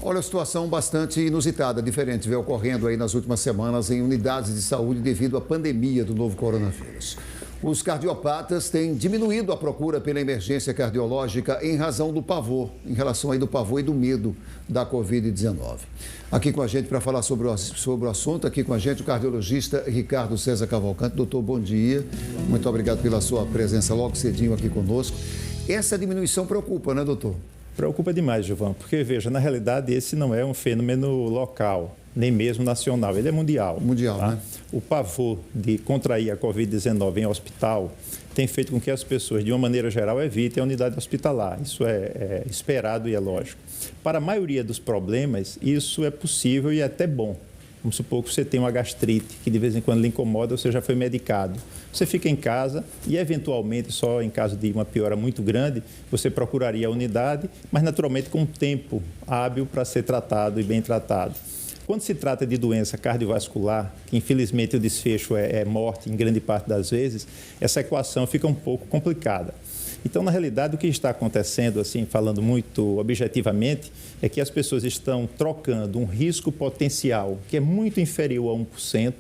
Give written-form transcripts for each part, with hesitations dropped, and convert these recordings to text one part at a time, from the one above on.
Olha, a situação bastante inusitada, diferente, vem ocorrendo aí nas últimas semanas em unidades de saúde devido à pandemia do novo coronavírus. Os cardiopatas têm diminuído a procura pela emergência cardiológica em razão do pavor, em relação aí do pavor e do medo da Covid-19. Aqui com a gente para falar sobre o assunto, aqui com a gente o cardiologista Ricardo César Cavalcante. Doutor, bom dia. Muito obrigado pela sua presença logo cedinho aqui conosco. Essa diminuição preocupa, né, doutor? Preocupa demais, Gilvan, porque, veja, na realidade esse não é um fenômeno local, nem mesmo nacional, ele é mundial. Mundial, tá? Né? O pavor de contrair a Covid-19 em hospital tem feito com que as pessoas, de uma maneira geral, evitem a unidade hospitalar. Isso é esperado e é lógico. Para a maioria dos problemas, isso é possível e é até bom. Vamos supor que você tem uma gastrite, que de vez em quando lhe incomoda, você já foi medicado. Você fica em casa e, eventualmente, só em caso de uma piora muito grande, você procuraria a unidade, mas, naturalmente, com tempo hábil para ser tratado e bem tratado. Quando se trata de doença cardiovascular, que infelizmente o desfecho é morte em grande parte das vezes, essa equação fica um pouco complicada. Então, na realidade, o que está acontecendo, assim, falando muito objetivamente, é que as pessoas estão trocando um risco potencial que é muito inferior a 1%,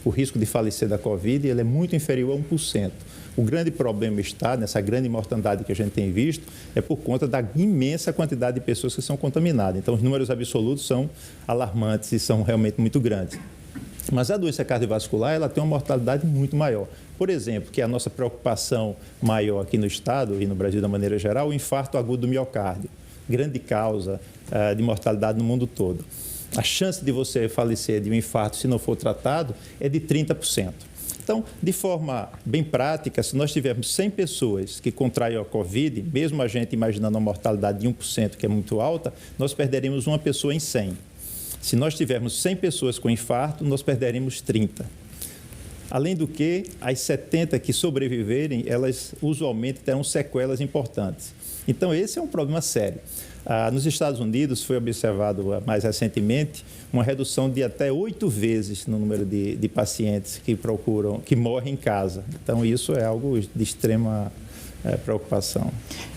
o risco de falecer da Covid, ele é muito inferior a 1%. O grande problema está, nessa grande mortandade que a gente tem visto, é por conta da imensa quantidade de pessoas que são contaminadas. Então, os números absolutos são alarmantes e são realmente muito grandes. Mas a doença cardiovascular, ela tem uma mortalidade muito maior. Por exemplo, que é a nossa preocupação maior aqui no estado e no Brasil da maneira geral, o infarto agudo do miocárdio, grande causa de mortalidade no mundo todo. A chance de você falecer de um infarto, se não for tratado, é de 30%. Então, de forma bem prática, se nós tivermos 100 pessoas que contraem a Covid, mesmo a gente imaginando uma mortalidade de 1%, que é muito alta, nós perderemos uma pessoa em 100. Se nós tivermos 100 pessoas com infarto, nós perderemos 30. Além do que, as 70 que sobreviverem, elas usualmente terão sequelas importantes. Então, esse é um problema sério. Nos Estados Unidos, foi observado mais recentemente uma redução de até 8 vezes no número de pacientes que morrem em casa. Então, isso é algo de extrema preocupação.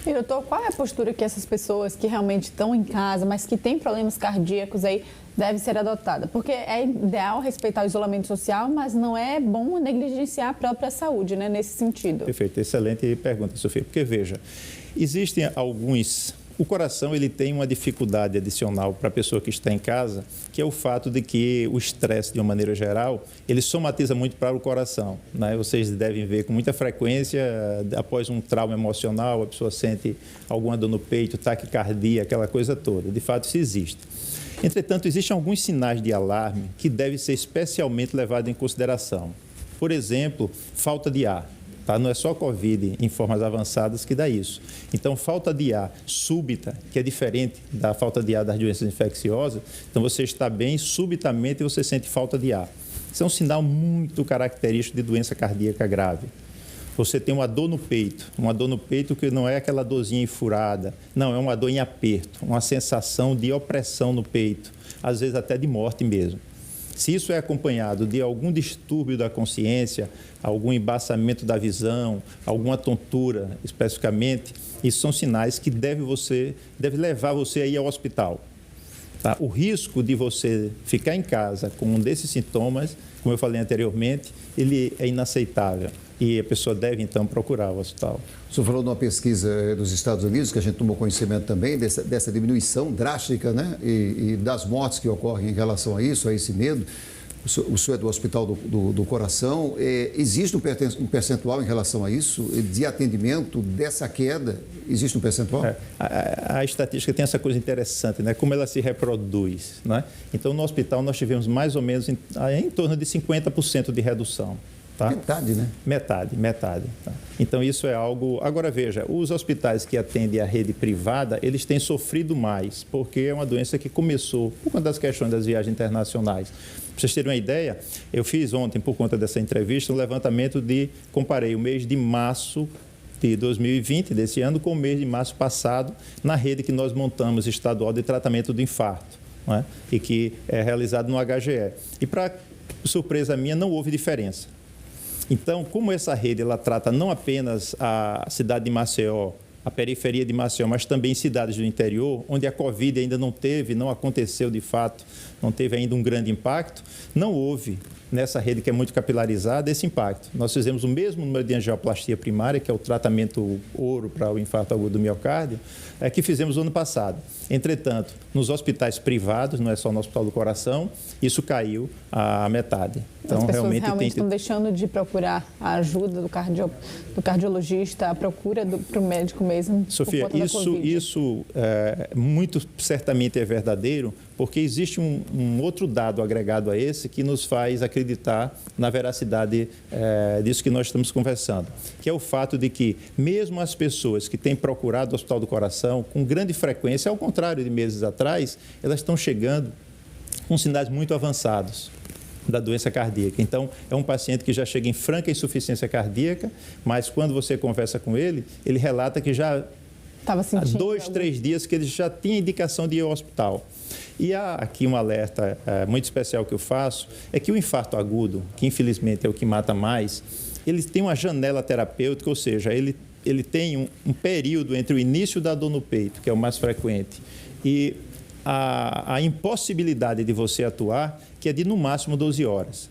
E, doutor, qual é a postura que essas pessoas que realmente estão em casa, mas que têm problemas cardíacos aí, deve ser adotada? Porque é ideal respeitar o isolamento social, mas não é bom negligenciar a própria saúde, né, nesse sentido. Perfeito, excelente pergunta, Sofia. Porque, veja, existem alguns... O coração, ele tem uma dificuldade adicional para a pessoa que está em casa, que é o fato de que o estresse, de uma maneira geral, ele somatiza muito para o coração, né? Vocês devem ver com muita frequência, após um trauma emocional, a pessoa sente alguma dor no peito, taquicardia, aquela coisa toda. De fato, isso existe. Entretanto, existem alguns sinais de alarme que devem ser especialmente levados em consideração. Por exemplo, falta de ar. Tá? Não é só Covid em formas avançadas que dá isso. Então, falta de ar súbita, que é diferente da falta de ar das doenças infecciosas. Então, você está bem, subitamente você sente falta de ar. Isso é um sinal muito característico de doença cardíaca grave. Você tem uma dor no peito que não é aquela dorzinha enfurada, não, é uma dor em aperto, uma sensação de opressão no peito, às vezes até de morte mesmo. Se isso é acompanhado de algum distúrbio da consciência, algum embaçamento da visão, alguma tontura especificamente, isso são sinais que deve levar você a ir ao hospital. Tá? O risco de você ficar em casa com um desses sintomas, como eu falei anteriormente, ele é inaceitável e a pessoa deve, então, procurar o hospital. O senhor falou de uma pesquisa dos Estados Unidos, que a gente tomou conhecimento também, dessa diminuição drástica, né? E das mortes que ocorrem em relação a isso, a esse medo. O senhor é do Hospital do Coração. Existe um percentual em relação a isso, de atendimento dessa queda? Existe um percentual? A estatística tem essa coisa interessante, né? Como ela se reproduz, né? Então, no hospital, nós tivemos mais ou menos em torno de 50% de redução. Tá? Metade, né? Metade. Tá? Então, isso é algo... Agora, veja, os hospitais que atendem a rede privada, eles têm sofrido mais, porque é uma doença que começou por conta das questões das viagens internacionais. Para vocês terem uma ideia, eu fiz ontem, por conta dessa entrevista, um levantamento comparei o mês de março de 2020, desse ano, com o mês de março passado, na rede que nós montamos estadual de tratamento do infarto, não é? E que é realizado no HGE. E, para surpresa minha, não houve diferença. Então, como essa rede ela trata não apenas a cidade de Maceió, a periferia de Maceió, mas também cidades do interior, onde a Covid ainda não aconteceu de fato, não teve ainda um grande impacto, não houve nessa rede que é muito capilarizada esse impacto. Nós fizemos o mesmo número de angioplastia primária, que é o tratamento ouro para o infarto agudo do miocárdio, que fizemos no ano passado. Entretanto, nos hospitais privados, não é só no Hospital do Coração, isso caiu à metade. Então, as pessoas realmente estão deixando de procurar a ajuda do cardiologista, a procura para o médico mesmo. Sofia, isso muito certamente é verdadeiro, porque existe um outro dado agregado a esse que nos faz acreditar na veracidade disso que nós estamos conversando, que é o fato de que, mesmo as pessoas que têm procurado o Hospital do Coração com grande frequência, ao contrário de meses atrás, elas estão chegando com sinais muito avançados da doença cardíaca. Então, é um paciente que já chega em franca insuficiência cardíaca, mas quando você conversa com ele, ele relata que já há 2, 3 dias que ele já tinha indicação de ir ao hospital. E há aqui um alerta muito especial que eu faço, é que o infarto agudo, que infelizmente é o que mata mais, ele tem uma janela terapêutica, ou seja, ele tem um período entre o início da dor no peito, que é o mais frequente, e a impossibilidade de você atuar, que é de no máximo 12 horas.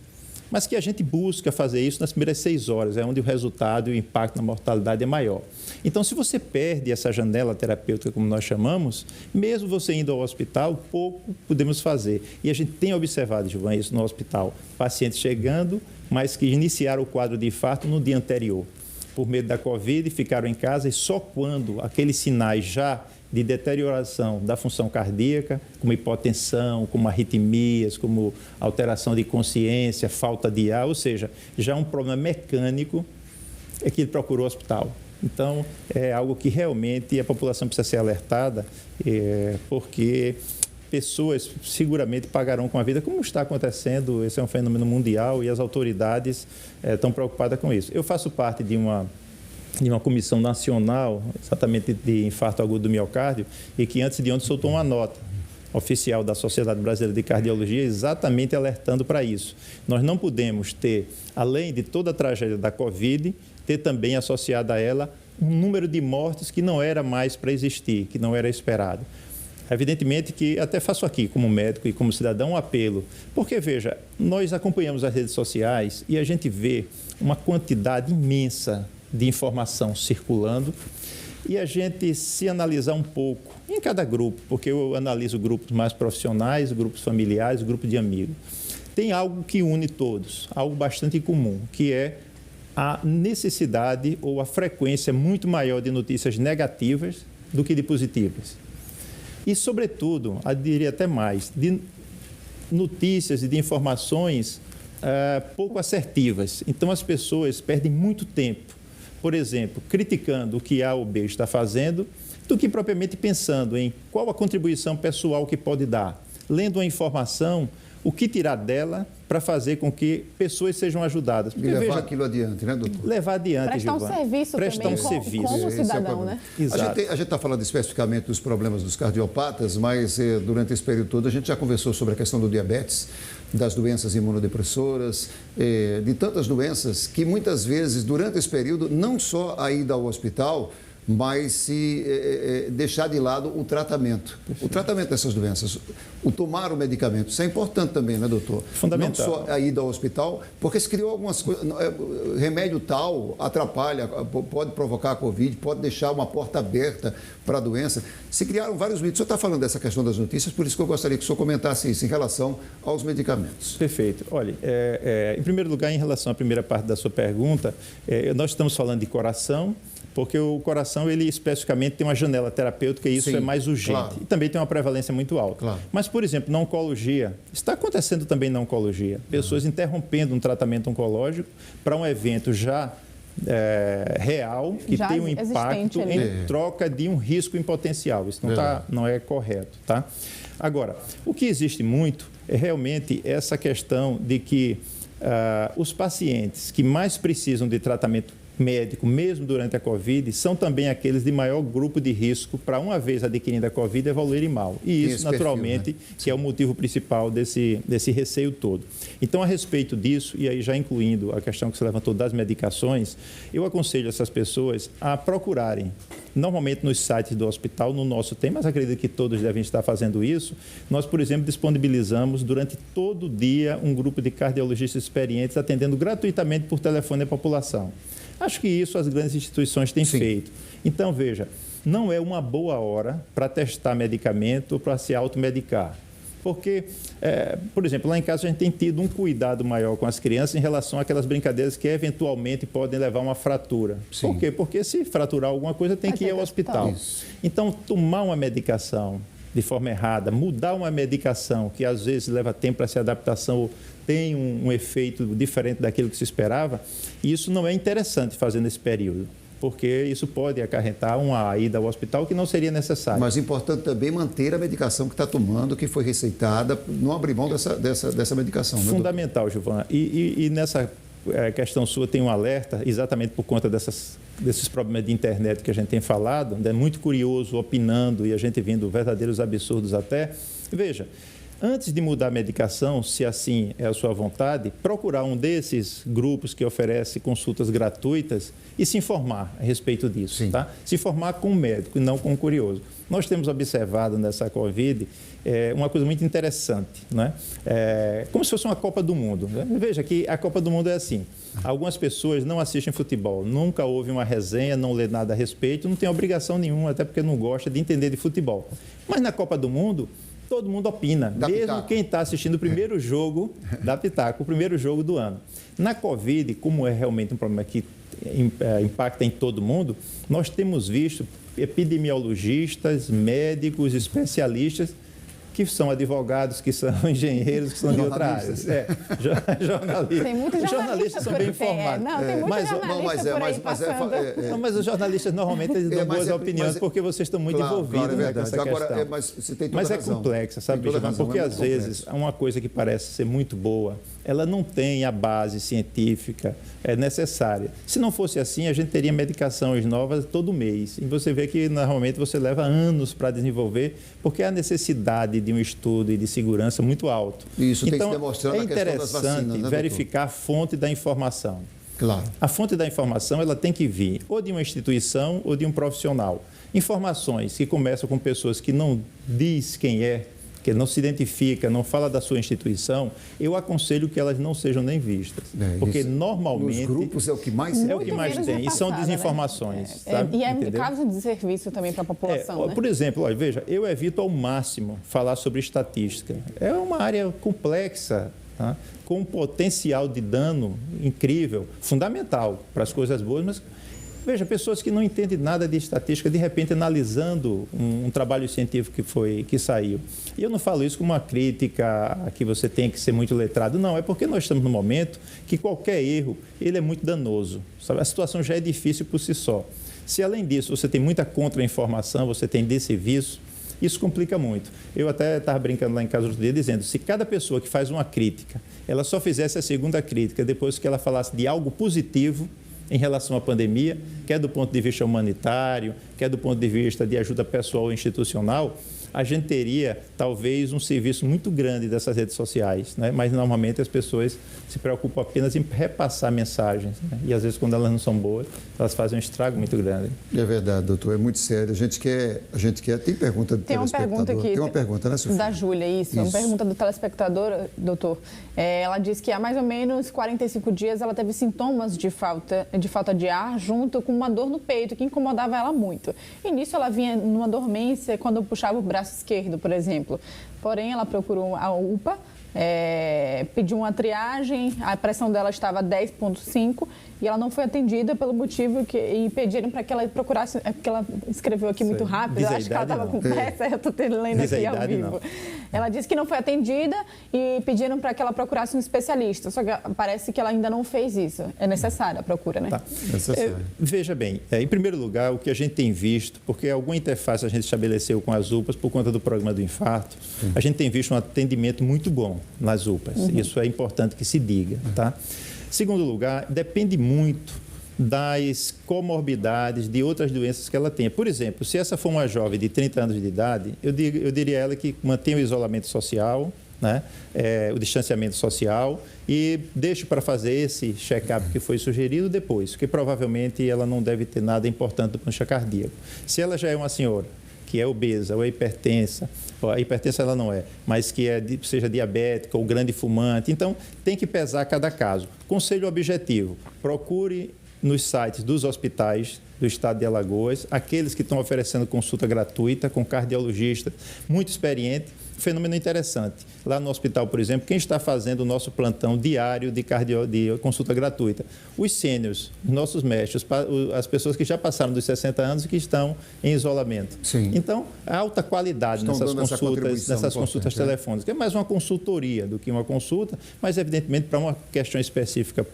Mas que a gente busca fazer isso nas primeiras 6 horas, é onde o resultado e o impacto na mortalidade é maior. Então, se você perde essa janela terapêutica, como nós chamamos, mesmo você indo ao hospital, pouco podemos fazer. E a gente tem observado, Gilvan, isso no hospital, pacientes chegando, mas que iniciaram o quadro de infarto no dia anterior. Por medo da Covid, ficaram em casa e só quando aqueles sinais já de deterioração da função cardíaca, como hipotensão, como arritmias, como alteração de consciência, falta de ar, ou seja, já um problema mecânico, é que ele procurou o hospital. Então, é algo que realmente a população precisa ser alertada, porque pessoas seguramente pagarão com a vida, como está acontecendo, esse é um fenômeno mundial e as autoridades estão preocupadas com isso. Eu faço parte de uma comissão nacional, exatamente de infarto agudo do miocárdio, e que antes de ontem soltou uma nota oficial da Sociedade Brasileira de Cardiologia, exatamente alertando para isso. Nós não podemos ter, além de toda a tragédia da Covid, ter também associado a ela um número de mortes que não era mais para existir, que não era esperado. Evidentemente que até faço aqui, como médico e como cidadão, um apelo, porque, veja, nós acompanhamos as redes sociais e a gente vê uma quantidade imensa de informação circulando e a gente se analisar um pouco em cada grupo, porque eu analiso grupos mais profissionais, grupos familiares, grupos de amigos. Tem algo que une todos, algo bastante comum, que é a necessidade ou a frequência muito maior de notícias negativas do que de positivas. E, sobretudo, eu diria até mais, de notícias e de informações pouco assertivas. Então, as pessoas perdem muito tempo, por exemplo, criticando o que A ou B está fazendo, do que propriamente pensando em qual a contribuição pessoal que pode dar. Lendo a informação, o que tirar dela para fazer com que pessoas sejam ajudadas. Porque, levar aquilo adiante, né, doutor? Levar adiante, prestar Gilvan. Um serviço prestar também, um serviço. como cidadão, né? Exato. A gente está falando especificamente dos problemas dos cardiopatas, mas durante esse período todo a gente já conversou sobre a questão do diabetes, das doenças imunodepressoras, de tantas doenças que muitas vezes, durante esse período, não só a ida ao hospital, mas se deixar de lado o tratamento. Perfeito. O tratamento dessas doenças, o tomar o medicamento, isso é importante também, né, doutor? Fundamental. Não só a ida ao hospital, porque se criou algumas coisas, remédio tal atrapalha, pode provocar a Covid, pode deixar uma porta aberta para a doença. Se criaram vários mitos. O senhor está falando dessa questão das notícias, por isso que eu gostaria que o senhor comentasse isso em relação aos medicamentos. Perfeito. Olha, em primeiro lugar, em relação à primeira parte da sua pergunta, nós estamos falando de coração, porque o coração, ele especificamente tem uma janela terapêutica e isso Sim, é mais urgente. Claro. E também tem uma prevalência muito alta. Claro. Mas, por exemplo, na oncologia, está acontecendo também na oncologia. Pessoas interrompendo um tratamento oncológico para um evento já real, que já tem um impacto em troca de um risco em potencial. Isso não é correto, tá? Agora, o que existe muito é realmente essa questão de que os pacientes que mais precisam de tratamento médico, mesmo durante a Covid, são também aqueles de maior grupo de risco para, uma vez adquirindo a Covid, evoluírem mal. E isso, naturalmente, perfil, né? Que é o motivo principal desse receio todo. Então, a respeito disso, e aí já incluindo a questão que você levantou das medicações, eu aconselho essas pessoas a procurarem, normalmente nos sites do hospital, no nosso tem, mas acredito que todos devem estar fazendo isso. Nós, por exemplo, disponibilizamos durante todo o dia um grupo de cardiologistas experientes atendendo gratuitamente por telefone a população. Acho que isso as grandes instituições têm feito. Então, veja, não é uma boa hora para testar medicamento ou para se automedicar. Porque, por exemplo, lá em casa a gente tem tido um cuidado maior com as crianças em relação àquelas brincadeiras que eventualmente podem levar a uma fratura. Sim. Por quê? Porque se fraturar alguma coisa tem que ir ao hospital. Isso. Então, tomar uma medicação de forma errada, mudar uma medicação que às vezes leva tempo para se adaptação ou tem um efeito diferente daquilo que se esperava, isso não é interessante fazer nesse período, porque isso pode acarretar uma ida ao hospital que não seria necessário. Mas é importante também manter a medicação que está tomando, que foi receitada, não abrir mão dessa medicação. Fundamental, Giovana. E nessa questão sua tem um alerta, exatamente por conta desses problemas de internet que a gente tem falado, é muito curioso, opinando, e a gente vendo verdadeiros absurdos até. Veja, antes de mudar a medicação, se assim é a sua vontade, procurar um desses grupos que oferece consultas gratuitas e se informar a respeito disso, tá? Se informar com um médico e não com um curioso. Nós temos observado nessa Covid uma coisa muito interessante, né? Como se fosse uma Copa do Mundo. Né? Veja que a Copa do Mundo é assim. Algumas pessoas não assistem futebol, nunca houve uma resenha, não lê nada a respeito, não tem obrigação nenhuma, até porque não gosta de entender de futebol. Mas na Copa do Mundo, todo mundo opina, mesmo quem está assistindo o primeiro jogo da Pitaco, o primeiro jogo do ano. Na Covid, como é realmente um problema que impacta em todo mundo, nós temos visto epidemiologistas, médicos, especialistas, que são advogados, que são engenheiros, que são de outra área. Jornalistas. Tem muitos jornalistas são bem informados. Tem muitos jornalistas por aí passando. Mas os jornalistas normalmente eles dão boas opiniões porque vocês estão muito envolvidos nessa questão. Mas é complexa, sabe, Giovana? Porque às vezes uma coisa que parece ser muito boa, ela não tem a base científica necessária. Se não fosse assim, a gente teria medicações novas todo mês. E você vê que normalmente você leva anos para desenvolver, porque há necessidade de um estudo e de segurança muito alto. Isso então, tem se demonstrado na questão das vacinas, né, é interessante verificar a fonte da informação. Claro. A fonte da informação ela tem que vir ou de uma instituição ou de um profissional. Informações que começam com pessoas que não diz quem é, que não se identifica, não fala da sua instituição, eu aconselho que elas não sejam nem vistas. Porque isso. normalmente... Nos grupos é o que mais tem. E são desinformações. Né? Sabe? E é caso de serviço também para a população. Por exemplo, olha, veja, eu evito ao máximo falar sobre estatística. É uma área complexa, tá? Com um potencial de dano incrível, fundamental para as coisas boas, mas... Veja, pessoas que não entendem nada de estatística, de repente analisando um trabalho científico que saiu. E eu não falo isso como uma crítica a que você tem que ser muito letrado. Não, é porque nós estamos num momento que qualquer erro, ele é muito danoso. Sabe? A situação já é difícil por si só. Se além disso você tem muita contra-informação, você tem desserviço, isso complica muito. Eu até estava brincando lá em casa outro dia dizendo, se cada pessoa que faz uma crítica, ela só fizesse a segunda crítica depois que ela falasse de algo positivo, em relação à pandemia, quer do ponto de vista humanitário, quer do ponto de vista de ajuda pessoal ou institucional, a gente teria, talvez, um serviço muito grande dessas redes sociais, né? Mas, normalmente, as pessoas se preocupam apenas em repassar mensagens, né? E, às vezes, quando elas não são boas, elas fazem um estrago muito grande. É verdade, doutor, é muito sério. A gente quer... Tem pergunta do telespectador? Tem uma pergunta, né, Sofia? Da Júlia, isso. Uma pergunta do telespectador, doutor. Ela diz que há mais ou menos 45 dias ela teve sintomas de falta de ar junto com uma dor no peito que incomodava ela muito. E nisso ela vinha numa dormência quando puxava o braço esquerdo, por exemplo. Porém, ela procurou a UPA, pediu uma triagem, a pressão dela estava 10,5 e ela não foi atendida pelo motivo e pediram para que ela procurasse, porque ela escreveu aqui muito rápido, eu acho que ela estava com pressa, eu estou lendo aqui ao vivo. Não. Ela disse que não foi atendida e pediram para que ela procurasse um especialista, só que parece que ela ainda não fez isso. É necessária a procura, né? Tá. Veja bem, em primeiro lugar, o que a gente tem visto, porque alguma interface a gente estabeleceu com as UPAs por conta do programa do infarto, a gente tem visto um atendimento muito bom nas UPAs. Isso é importante que se diga, tá? Segundo lugar, depende muito das comorbidades, de outras doenças que ela tenha. Por exemplo, se essa for uma jovem de 30 anos de idade, eu diria a ela que mantenha o isolamento social, né? O distanciamento social, e deixe para fazer esse check-up que foi sugerido depois, porque provavelmente ela não deve ter nada importante do ponto de vista cardíaco. Se ela já é uma senhora que é obesa ou é hipertensa, a hipertensa ela não é, mas que seja diabética ou grande fumante, então tem que pesar cada caso. Conselho objetivo: procure nos sites dos hospitais do estado de Alagoas aqueles que estão oferecendo consulta gratuita com cardiologista muito experiente. Fenômeno interessante. Lá no hospital, por exemplo, quem está fazendo o nosso plantão diário de consulta gratuita? Os sêniors, nossos mestres, as pessoas que já passaram dos 60 anos e que estão em isolamento. Sim. Então, alta qualidade nessas consultas telefônicas. É mais uma consultoria do que uma consulta, mas evidentemente para uma questão específica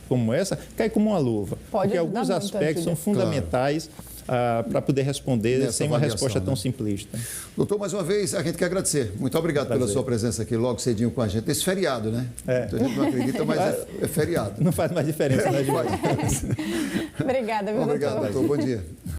como essa, cai como uma luva. Porque alguns aspectos são fundamentais para poder responder nessa sem uma resposta tão simplista. Doutor, mais uma vez, a gente quer agradecer. Muito obrigado pela sua presença aqui logo cedinho com a gente. Esse feriado, né? Então, a gente não acredita, mas é feriado. Não faz mais diferença, né, Gilberto? Obrigada, viu, Obrigado, doutor. Bom dia.